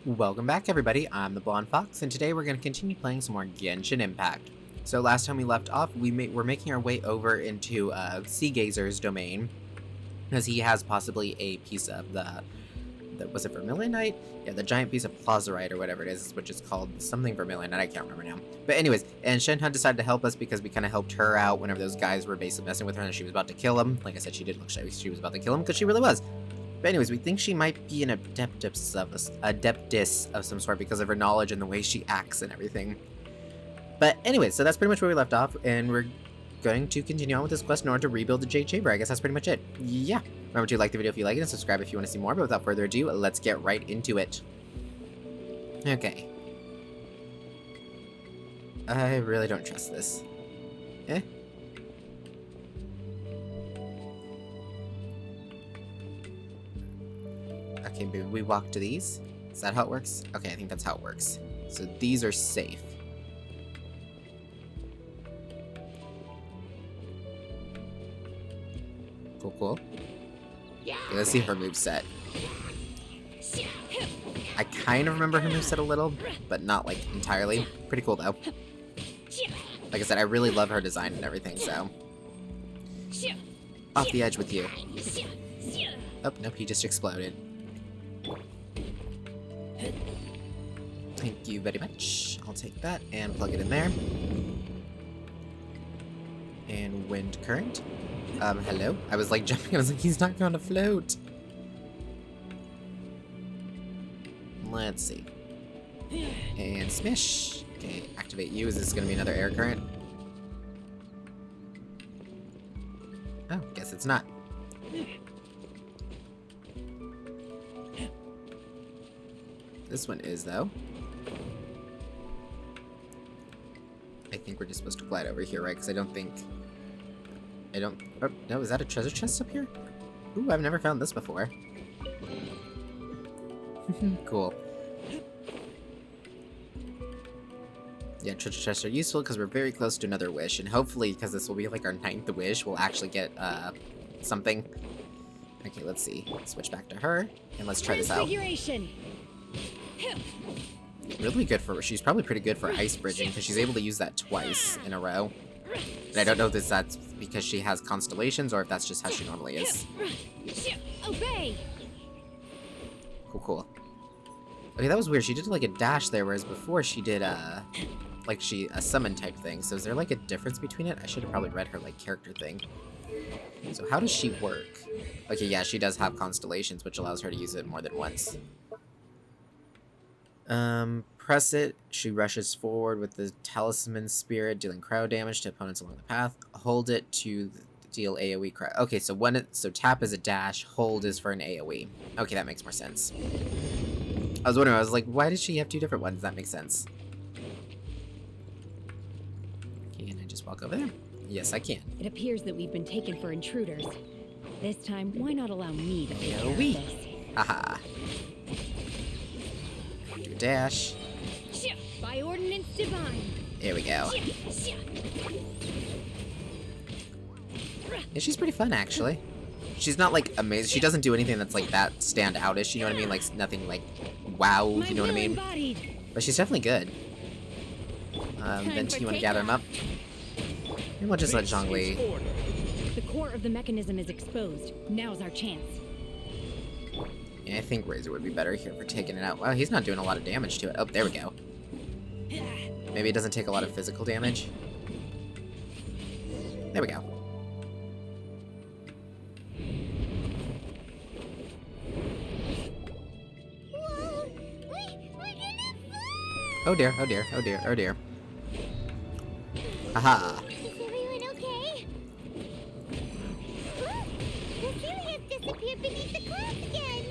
Welcome back, everybody. I'm the Blonde Fox, and today we're going to continue playing some more Genshin Impact. So last time we left off, we're making our way over into Sea Gazer's domain, as he has possibly a piece of the was it Vermilionite? Yeah, the giant piece of plazarite or whatever it is, which is called something Vermilionite. I can't remember now. But anyways, and Shenhe decided to help us because we kind of helped her out whenever those guys were basically messing with her and she was about to kill him. Like I said, she did look like she was about to kill him because she really was. But anyways, we think she might be an adeptus of some sort because of her knowledge and the way she acts and everything. But anyways, so that's pretty much where we left off, and we're going to continue on with this quest in order to rebuild the Jade Chamber. I guess that's pretty much it. Yeah. Remember to like the video if you like it and subscribe if you want to see more, but without further ado, let's get right into it. Okay. I really don't trust this. Eh? Okay, maybe we walk to these? Is that how it works? Okay, I think that's how it works. So these are safe. Cool, cool. Okay, let's see her moveset. I kind of remember her moveset a little, but not, like, entirely. Pretty cool, though. Like I said, I really love her design and everything, so... Off the edge with you. Oh, nope, he just exploded. Thank you very much. I'll take that and plug it in there. And wind current. Hello? I was like jumping, I was like, he's not going to float. Let's see. And smish. Okay, activate you. Is this going to be another air current? Oh, guess it's not. This one is, though. I think we're just supposed to glide over here, right? Because I don't... Oh, no, is that a treasure chest up here? Ooh, I've never found this before. Cool. Yeah, treasure chests are useful because we're very close to another wish, and hopefully, because this will be like our 9th wish, we'll actually get, something. Okay, let's see. Switch back to her, and let's try this out. Really good for... She's probably pretty good for ice bridging, because she's able to use that twice in a row. And I don't know if that's because she has constellations, or if that's just how she normally is. Obey. Cool, cool. Okay, that was weird. She did like a dash there, whereas before she did like a summon type thing. So is there like a difference between it? I should have probably read her like character thing. So how does she work? Okay, yeah, she does have constellations, which allows her to use it more than once. Press it. She rushes forward with the Talisman Spirit, dealing cryo damage to opponents along the path. Hold it to deal AoE cryo. Okay, so tap is a dash, hold is for an AoE. Okay, that makes more sense. I was wondering, I was like, why does she have two different ones? That makes sense. Can I just walk over there? Yes, I can. It appears that we've been taken for intruders. This time, why not allow me to take care of AoE. this? Haha. Do a dash. By ordinance divine. There we go. Yeah, she's pretty fun, actually. She's not, like, amazing. She doesn't do anything that's, like, that stand-outish, you know what I mean? Like, nothing, like, wow, you know what I mean? Embodied. But she's definitely good. Then you want to gather them up? And we'll just let Zhongli... The core of the mechanism is exposed. Now's our chance. Yeah, I think Razor would be better here for taking it out. Wow, he's not doing a lot of damage to it. Oh, there we go. Maybe it doesn't take a lot of physical damage. There we go. Oh dear, oh dear, oh dear, oh dear. Haha. Is everyone okay? Look! The ceiling has disappeared beneath the clouds again!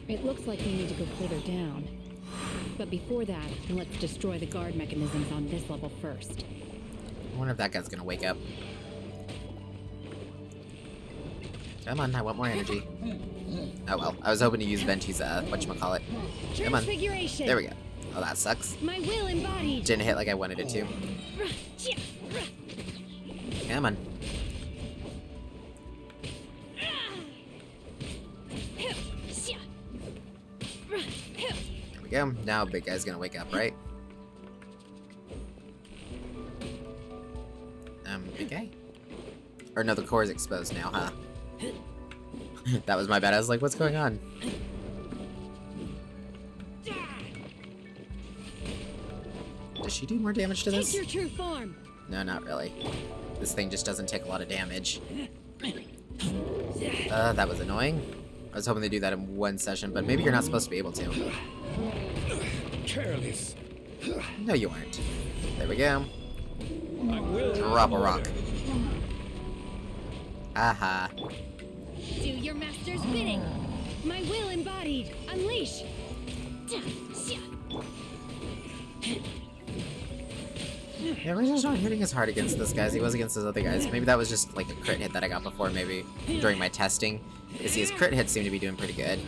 It looks like we need to go further down. But before that, let's destroy the guard mechanisms on this level first. I wonder if that guy's gonna wake up. Come on, I want more energy. Oh well, I was hoping to use Venti's, whatchamacallit. Come on. Transfiguration. There we go. Oh, that sucks. My will embodied. Didn't hit like I wanted it to. Come on. we go. Now big guy's gonna wake up, right? Big guy? Or no, the core is exposed now, huh? That was my bad. I was like, what's going on? Does she do more damage to this? Take your true form. No, not really. This thing just doesn't take a lot of damage. That was annoying. I was hoping they do that in one session, but maybe you're not supposed to be able to. Careless. No, you aren't. There we go. I will Drop a rock. Aha. Do your master's bidding. My will embodied. Unleash. Yeah, we're just not hitting as hard against this guy as he was against those other guys. Maybe that was just like a crit hit that I got before, maybe during my testing. You see, his crit hits seem to be doing pretty good.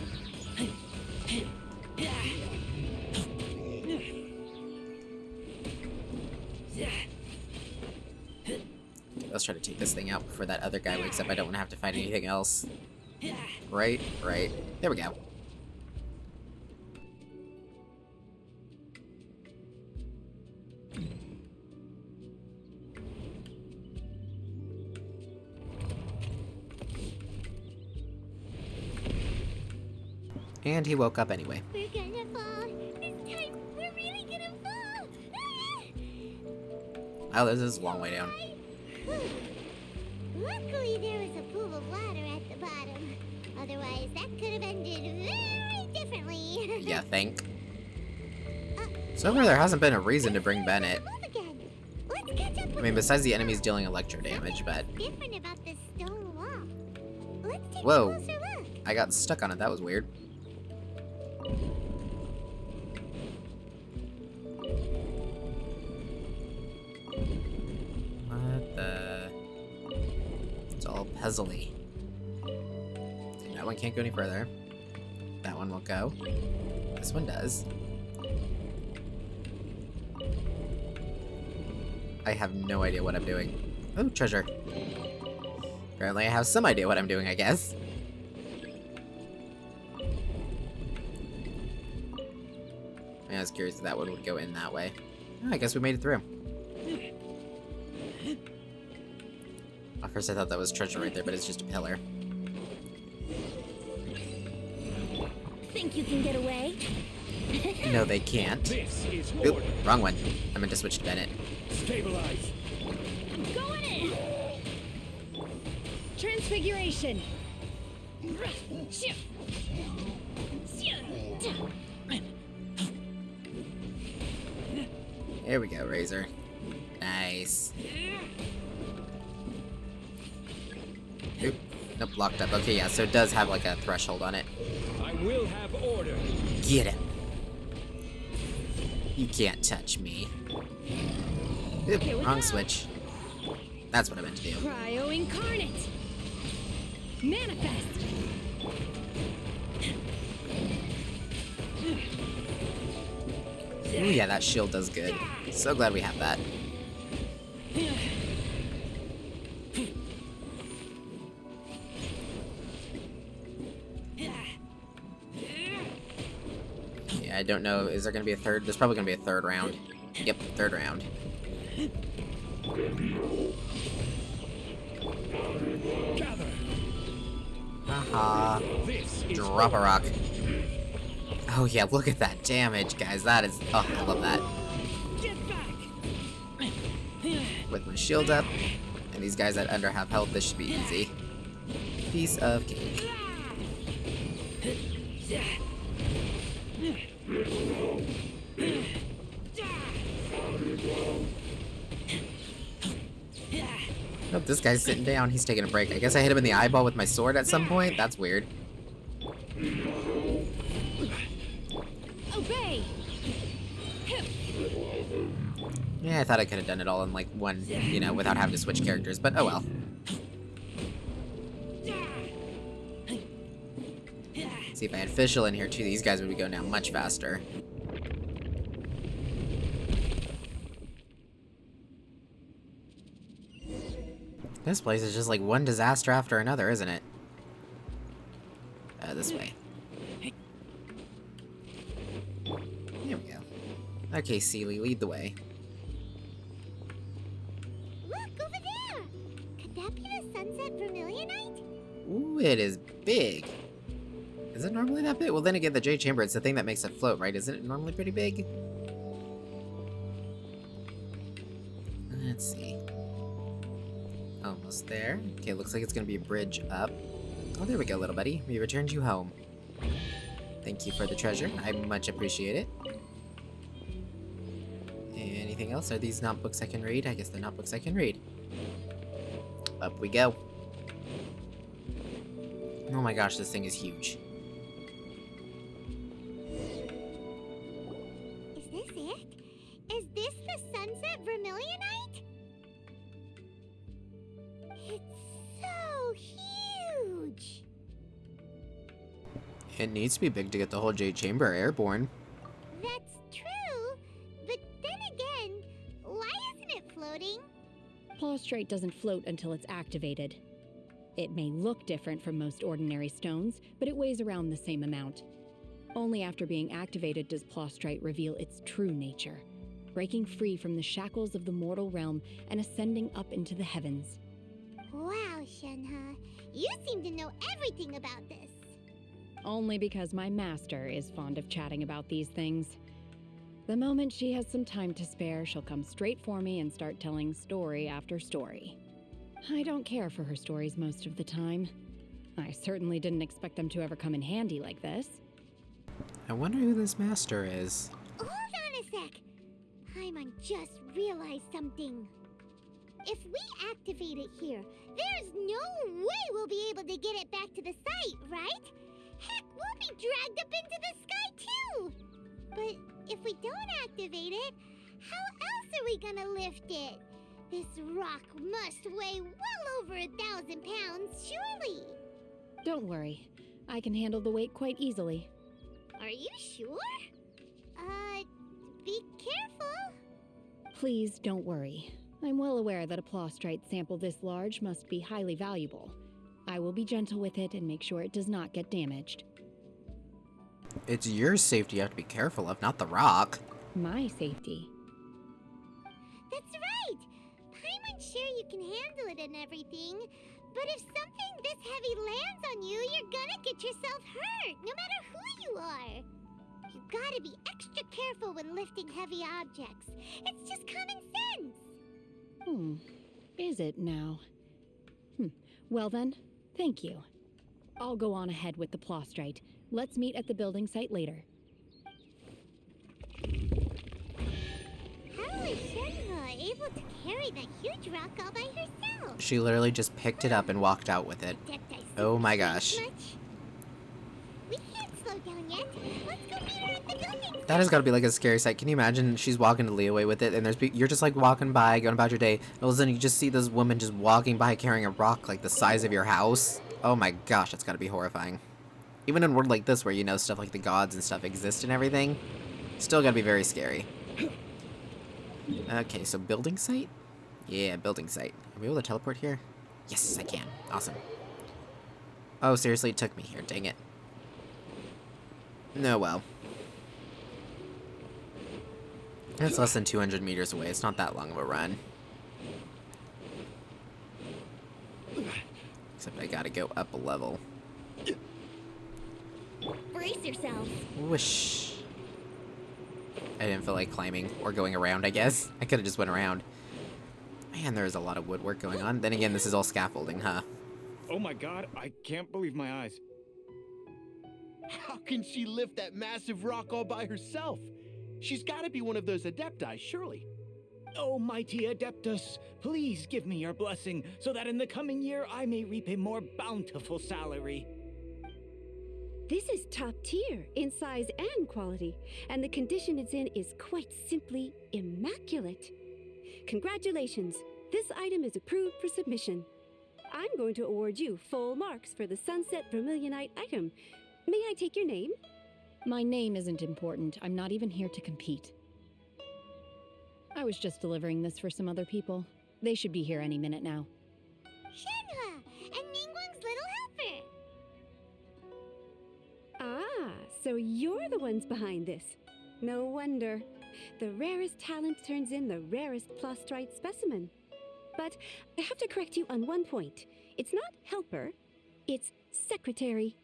Let's try to take this thing out before that other guy wakes up. I don't want to have to fight anything else. Right. There we go. And he woke up anyway. We're gonna fall. This time, we're really gonna fall. Oh, this is a long way down. Luckily, there was a pool of water at the bottom. Otherwise, that could have ended very differently. Yeah, think. So far, there hasn't been a reason to bring Bennett. Let's catch up with I mean, besides the enemies dealing electro damage, but... different about this stone wall. Let's take Whoa. a closer look. I got stuck on it. That was weird. What the... It's all puzzly. That one can't go any further. That one won't go. This one does. I have no idea what I'm doing. Oh, treasure. Apparently I have some idea what I'm doing, I guess. I was curious if that one would go in that way. Oh, I guess we made it through. At first I thought that was treasure right there, but it's just a pillar. Think you can get away? No, they can't. This is Oop, order. wrong one. I meant to switch to Bennett. Stabilize. Going in. Transfiguration. There we go, Razor. Nice. Oop. Nope, locked up. Okay, yeah, so it does have like a threshold on it. I will have order. Get him. You can't touch me. Oop, Here we wrong go. switch. That's what I meant to do. Cryo incarnate. Manifest. Ooh, yeah, that shield does good. So glad we have that. Yeah, I don't know. Is there going to be a third? There's probably going to be a third round. Yep, third round. Gather. Haha. This is Drop a rock. Oh yeah, look at that damage, guys. That is... Oh, I love that. Get back. With my shield up, and these guys at under half health, this should be easy. Piece of cake. Nope, this guy's sitting down. He's taking a break. I guess I hit him in the eyeball with my sword at some point. That's weird. Obey. Yeah, I thought I could have done it all in like one, you know, without having to switch characters, but oh well. See, if I had Fischl in here too, these guys would be going down much faster. This place is just like one disaster after another, isn't it? This way. Okay, Seely, lead the way. Look, over there! Could that be the sunset vermilionite? Ooh, it is big. Is it normally that big? Well, then again, the Jade Chamber, it's the thing that makes it float, right? Isn't it normally pretty big? Let's see. Almost there. Okay, looks like it's gonna be a bridge up. Oh, there we go, little buddy. We returned you home. Thank you for the treasure. I much appreciate it. Anything else? Are these not books I can read? I guess they're not books I can read. Up we go. Oh my gosh, this thing is huge. Is this it? Is this the sunset vermilionite? It's so huge! It needs to be big to get the whole Jade Chamber airborne. That's true, but then again, why isn't it floating? Plaustrite doesn't float until it's activated. It may look different from most ordinary stones, but it weighs around the same amount. Only after being activated does Plaustrite reveal its true nature, breaking free from the shackles of the mortal realm and ascending up into the heavens. Wow, Shenhe, you seem to know everything about this. Only because my master is fond of chatting about these things. The moment she has some time to spare, she'll come straight for me and start telling story after story. I don't care for her stories most of the time. I certainly didn't expect them to ever come in handy like this. I wonder who this master is. Hold on a sec. Paimon just realized something. If we activate it here, there's no way we'll be able to get it back to the site, right? Heck, we'll be dragged up into the sky too! But if we don't activate it, how else are we gonna lift it? This rock must weigh well over 1,000 pounds, surely! Don't worry. I can handle the weight quite easily. Are you sure? Be careful! Please don't worry. I'm well aware that a Plaustrite sample this large must be highly valuable. I will be gentle with it and make sure it does not get damaged. It's your safety you have to be careful of, not the rock. My safety. That's right! Paimon's sure you can handle it and everything, but if something this heavy lands on you, you're gonna get yourself hurt, no matter who you are. You gotta be extra careful when lifting heavy objects. It's just common sense. Is it now? Well then, thank you. I'll go on ahead with the Plaustrite. Let's meet at the building site later. How is Shenhe able to carry that huge rock all by herself? She literally just picked it up and walked out with it. Oh my gosh. We can't slow down yet. Let's go meet her at the building. That has got to be like a scary sight. Can you imagine she's walking to Leeway with it and you're just like walking by, going about your day, and all of a sudden you just see this woman just walking by carrying a rock like the size of your house? Oh my gosh, that's got to be horrifying. Even in a world like this where, you know, stuff like the gods and stuff exist and everything, still got to be very scary. Okay, so building site? Yeah, building site. Are we able to teleport here? Yes, I can. Awesome. Oh, seriously, it took me here. Dang it. No, well. It's less than 200 meters away. It's not that long of a run. Except I gotta go up a level. Brace yourself. Whoosh. I didn't feel like climbing or going around, I guess. I could have just went around. Man, there's a lot of woodwork going on. Then again, this is all scaffolding, huh? Oh my god, I can't believe my eyes. How can she lift that massive rock all by herself? She's gotta be one of those adepti, surely. Oh, mighty Adeptus, please give me your blessing so that in the coming year I may reap a more bountiful salary. This is top tier in size and quality, and the condition it's in is quite simply immaculate. Congratulations, this item is approved for submission. I'm going to award you full marks for the Sunset Vermilionite item. May I take your name? My name isn't important. I'm not even here to compete. I was just delivering this for some other people. They should be here any minute now. Shenhe and Ningguang's little helper. Ah, so you're the ones behind this. No wonder. the rarest talent turns in the rarest plastrite specimen. But I have to correct you on one point. It's not helper, it's secretary.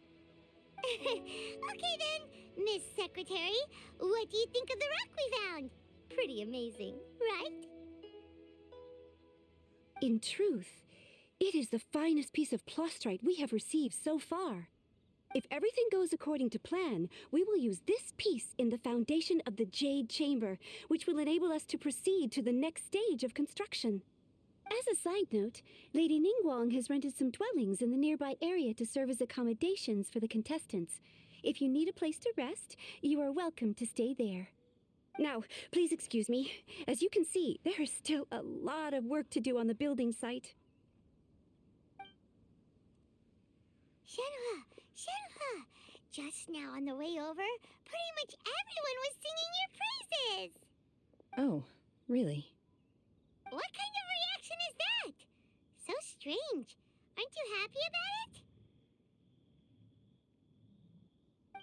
Okay then, Miss Secretary, what do you think of the rock we found? Pretty amazing, right? In truth, it is the finest piece of plastrite we have received so far. If everything goes according to plan, we will use this piece in the foundation of the Jade Chamber, which will enable us to proceed to the next stage of construction. As a side note, Lady Ningguang has rented some dwellings in the nearby area to serve as accommodations for the contestants. If you need a place to rest, you are welcome to stay there. Now, please excuse me. As you can see, there is still a lot of work to do on the building site. Shenhua, Shenhua! Just now on the way over, pretty much everyone was singing your praises! Oh, really? What kind of reaction is that? So strange. Aren't you happy about it?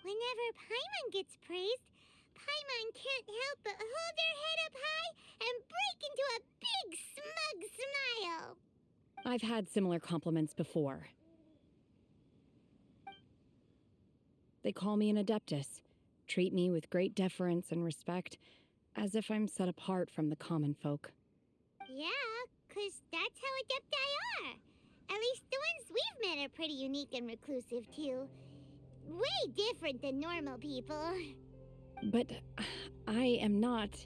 Whenever Paimon gets praised, Paimon can't help but hold her head up high and break into a big smug smile. I've had similar compliments before. They call me an adeptus, treat me with great deference and respect, as if I'm set apart from the common folk. Yeah, 'cause that's how adepti are. At least the ones we've met are pretty unique and reclusive, too. Way different than normal people. But I am not...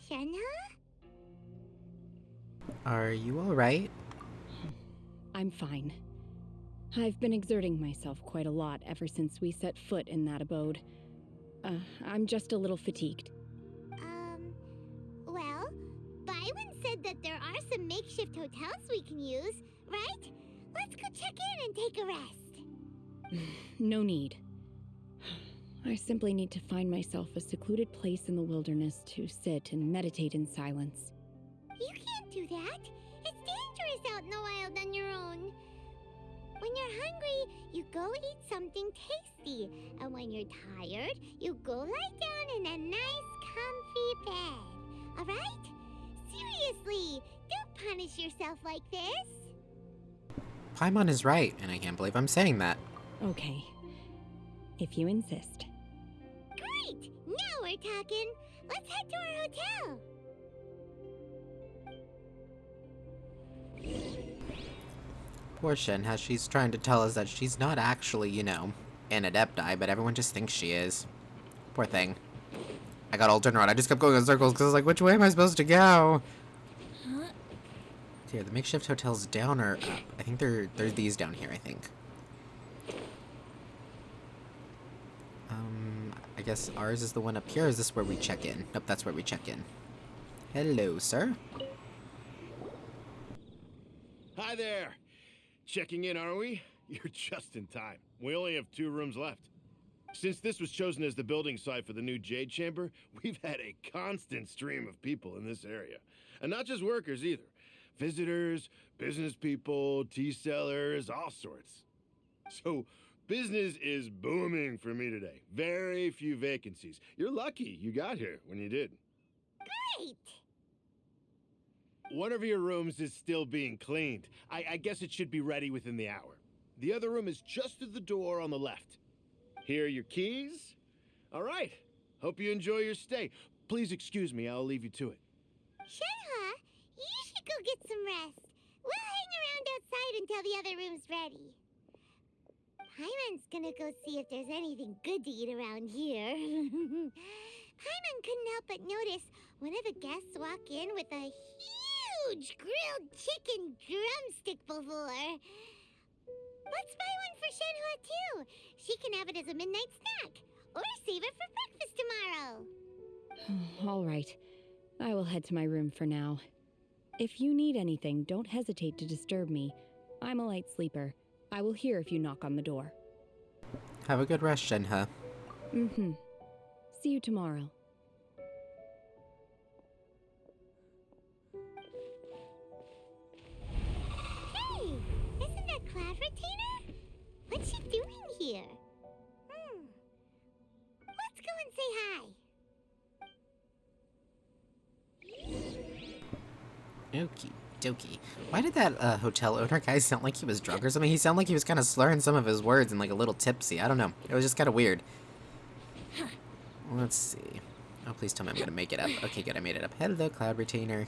Shenhua? Are you alright? I'm fine. I've been exerting myself quite a lot ever since we set foot in that abode. I'm just a little fatigued. Well, Byron said that there are some makeshift hotels we can use, right? Let's go check in and take a rest. No need. I simply need to find myself a secluded place in the wilderness to sit and meditate in silence. You can't do that. It's dangerous out in the wild on your own. When you're hungry, you go eat something tasty. And when you're tired, you go lie down in a nice, comfy bed. Alright? Seriously, don't punish yourself like this. Paimon is right, and I can't believe I'm saying that. Okay. If you insist. Great! Now we're talking. Let's head to our hotel. Poor Shen, as she's trying to tell us that she's not actually, you know, an adepti, but everyone just thinks she is. Poor thing. I got all turned around. I just kept going in circles because I was like, which way am I supposed to go? Here, the makeshift hotel's down or up? I think they're these down here, I think. I guess ours is the one up here. Or is this where we check in? Nope, that's where we check in. Hello, sir. Hi there. Checking in, are we? You're just in time. We only have 2 rooms left. Since this was chosen as the building site for the new Jade Chamber, we've had a constant stream of people in this area. And not just workers either. Visitors, business people, tea sellers, all sorts. So, business is booming for me today. Very few vacancies. You're lucky you got here when you did. Great! One of your rooms is still being cleaned. I guess it should be ready within the hour. The other room is just at the door on the left. Here are your keys. All right. Hope you enjoy your stay. Please excuse me, I'll leave you to it. Shenhua, you should go get some rest. We'll hang around outside until the other room's ready. Paimon's gonna go see if there's anything good to eat around here. Paimon couldn't help but notice one of the guests walk in with a huge grilled chicken drumstick before. Let's buy one for Shenhua too. She can have it as a midnight snack. Or save it for breakfast tomorrow. All right. I will head to my room for now. If you need anything, don't hesitate to disturb me. I'm a light sleeper. I will hear if you knock on the door. Have a good rest, Shenhe. Mm-hmm. See you tomorrow. Hey, isn't that Cloud Retainer? What's she doing here? Let's go and say hi. Okie dokie. Why did that hotel owner guy sound like he was drunk or something? He sounded like he was kind of slurring some of his words and like a little tipsy. I don't know. It was just kind of weird. Let's see. Oh, please tell me I'm gonna make it up. Okay, good, I made it up. Hello, Cloud Retainer.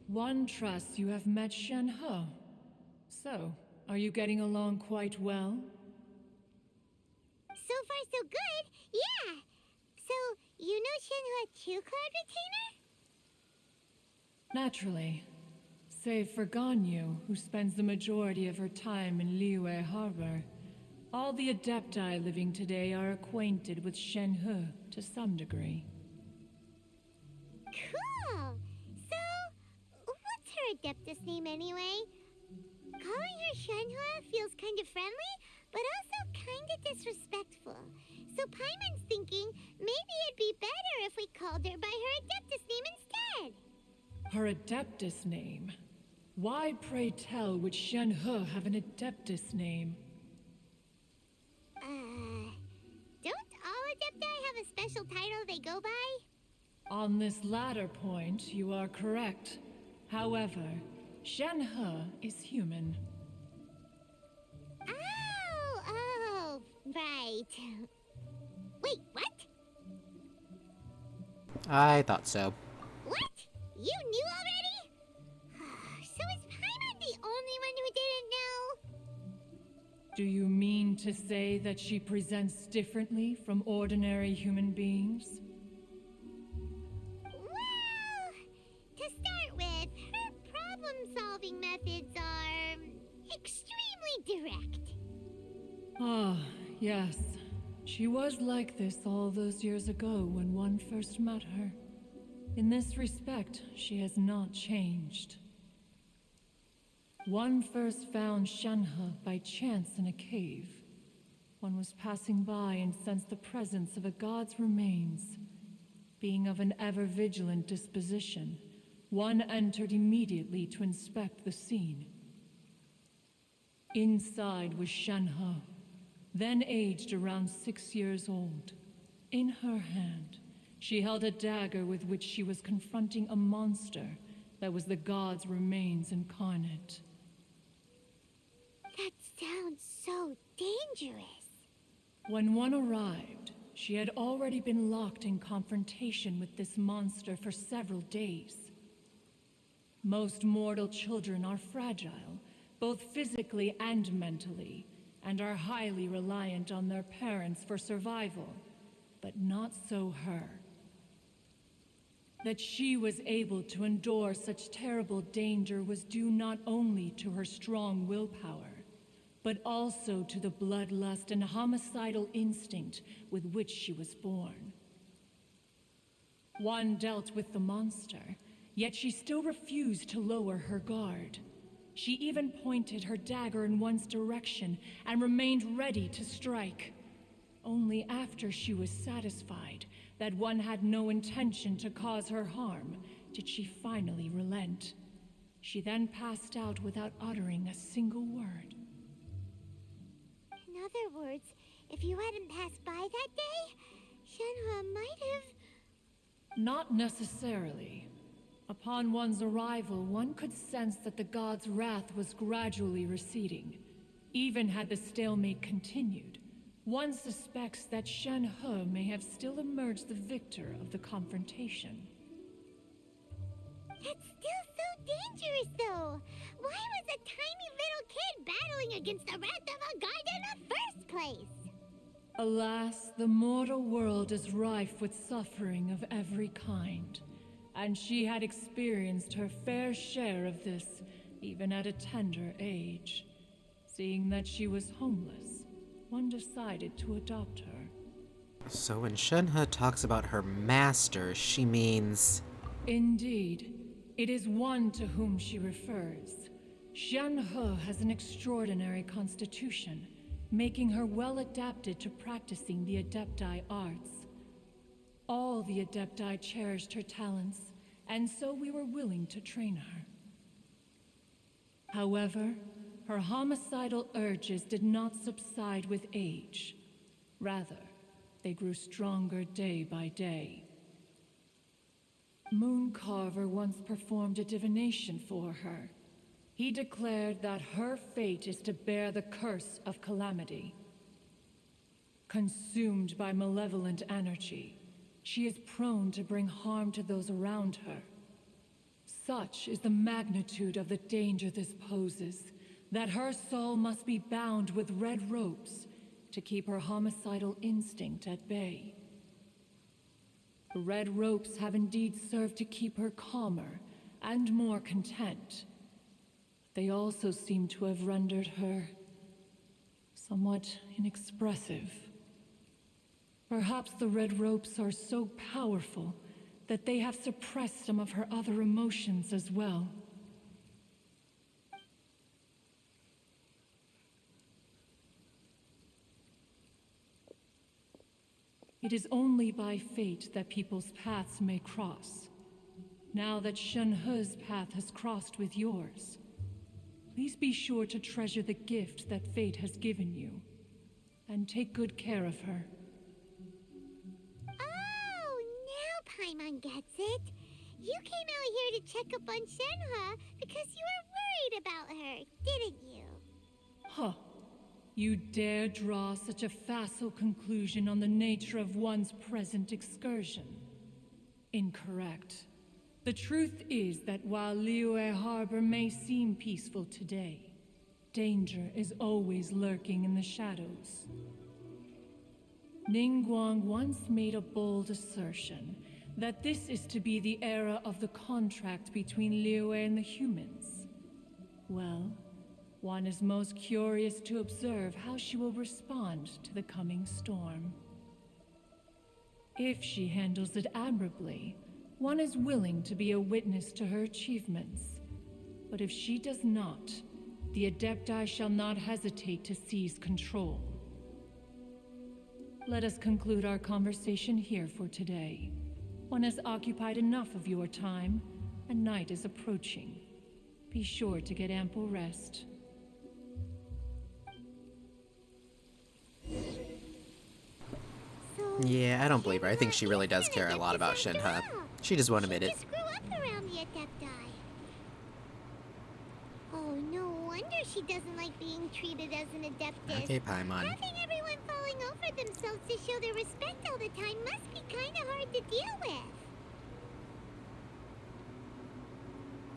One trusts you have met Shen-He. So, are you getting along quite well? So far, so good. Yeah. So, you know Shenhua too, Cloud Retainer? Naturally. Save for Ganyu, who spends the majority of her time in Liyue Harbor. All the Adepti living today are acquainted with Shen-He to some degree. Cool. So, what's her Adeptus name anyway? Calling her Shenhua feels kind of friendly, but also kind of disrespectful. So Paimon's thinking maybe it'd be better if we called her by her Adeptus name instead. Her Adeptus name? Why, pray tell, would Shen-He have an Adeptus name? Don't all Adepti have a special title they go by? On this latter point, you are correct. However, Shen-He is human. Oh, right. Wait, what? I thought so. What? You knew already? So is Paimon the only one who didn't know? Do you mean to say that she presents differently from ordinary human beings? Well, to start with, her problem-solving methods are extremely direct. Ah, yes. She was like this all those years ago when one first met her. In this respect, she has not changed. One first found Shen-He by chance in a cave. One was passing by and sensed the presence of a god's remains. Being of an ever-vigilant disposition, one entered immediately to inspect the scene. Inside was Shen-He, then aged around 6 years old. In her hand, she held a dagger with which she was confronting a monster that was the god's remains incarnate. That sounds so dangerous. When one arrived, she had already been locked in confrontation with this monster for several days. Most mortal children are fragile, both physically and mentally, and are highly reliant on their parents for survival, but not so her. That she was able to endure such terrible danger was due not only to her strong willpower, but also to the bloodlust and homicidal instinct with which she was born. One dealt with the monster, yet she still refused to lower her guard. She even pointed her dagger in one's direction and remained ready to strike. Only after she was satisfied that one had no intention to cause her harm did she finally relent. She then passed out without uttering a single word. In other words, if you hadn't passed by that day, Shenhua might have... Not necessarily. Upon one's arrival, one could sense that the god's wrath was gradually receding. Even had the stalemate continued, one suspects that Shen-He may have still emerged the victor of the confrontation. That's still so dangerous, though. Why was a tiny little kid battling against the wrath of a god in the first place? Alas, the mortal world is rife with suffering of every kind. And she had experienced her fair share of this, even at a tender age. Seeing that she was homeless, one decided to adopt her. So when Shen-He talks about her master, she means... Indeed, it is one to whom she refers. Shen-He has an extraordinary constitution, making her well adapted to practicing the Adepti arts. All the Adepti cherished her talents, and so we were willing to train her. However, her homicidal urges did not subside with age. Rather, they grew stronger day by day. Mooncarver once performed a divination for her. He declared that her fate is to bear the curse of calamity. Consumed by malevolent energy, she is prone to bring harm to those around her. Such is the magnitude of the danger this poses, that her soul must be bound with red ropes to keep her homicidal instinct at bay. The red ropes have indeed served to keep her calmer and more content. They also seem to have rendered her somewhat inexpressive. Perhaps the red ropes are so powerful that they have suppressed some of her other emotions as well. It is only by fate that people's paths may cross. Now that Shen-He's path has crossed with yours, please be sure to treasure the gift that fate has given you, and take good care of her. Oh, now Paimon gets it. You came out here to check up on Shenhe because you were worried about her, didn't you? Huh. You dare draw such a facile conclusion on the nature of one's present excursion? Incorrect. The truth is that while Liyue Harbor may seem peaceful today, danger is always lurking in the shadows. Ningguang once made a bold assertion that this is to be the era of the contract between Liyue and the humans. Well, one is most curious to observe how she will respond to the coming storm. If she handles it admirably, one is willing to be a witness to her achievements. But if she does not, the Adepti shall not hesitate to seize control. Let us conclude our conversation here for today. One has occupied enough of your time, and night is approaching. Be sure to get ample rest. So, Yeah, I don't believe her. I think Shenhe she really does is care a an lot about Adeptus Shenhe. after all. She just won't admit She it. just grew up around the Adepti. Oh, no wonder she doesn't like being treated as an Adeptus. Okay, Paimon. Having everyone falling over themselves to show their respect all the time must be kind of hard to deal with.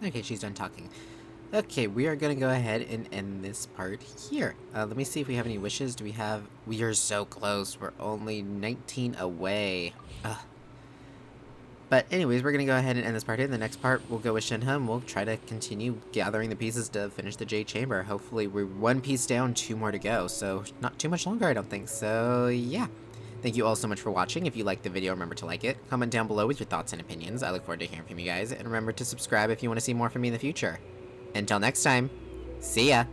Okay, she's done talking. Okay, we are gonna go ahead and end this part here. Let me see if we have any wishes. Do we have... We are so close. We're only 19 away. Ugh. But anyways, we're gonna go ahead and end this part here. The next part, we'll go with Shenhe, and we'll try to continue gathering the pieces to finish the Jade Chamber. Hopefully, we're one piece down, 2 more to go. So, not too much longer, I don't think. So, yeah. Thank you all so much for watching. If you liked the video, remember to like it. Comment down below with your thoughts and opinions. I look forward to hearing from you guys. And remember to subscribe if you want to see more from me in the future. Until next time, see ya!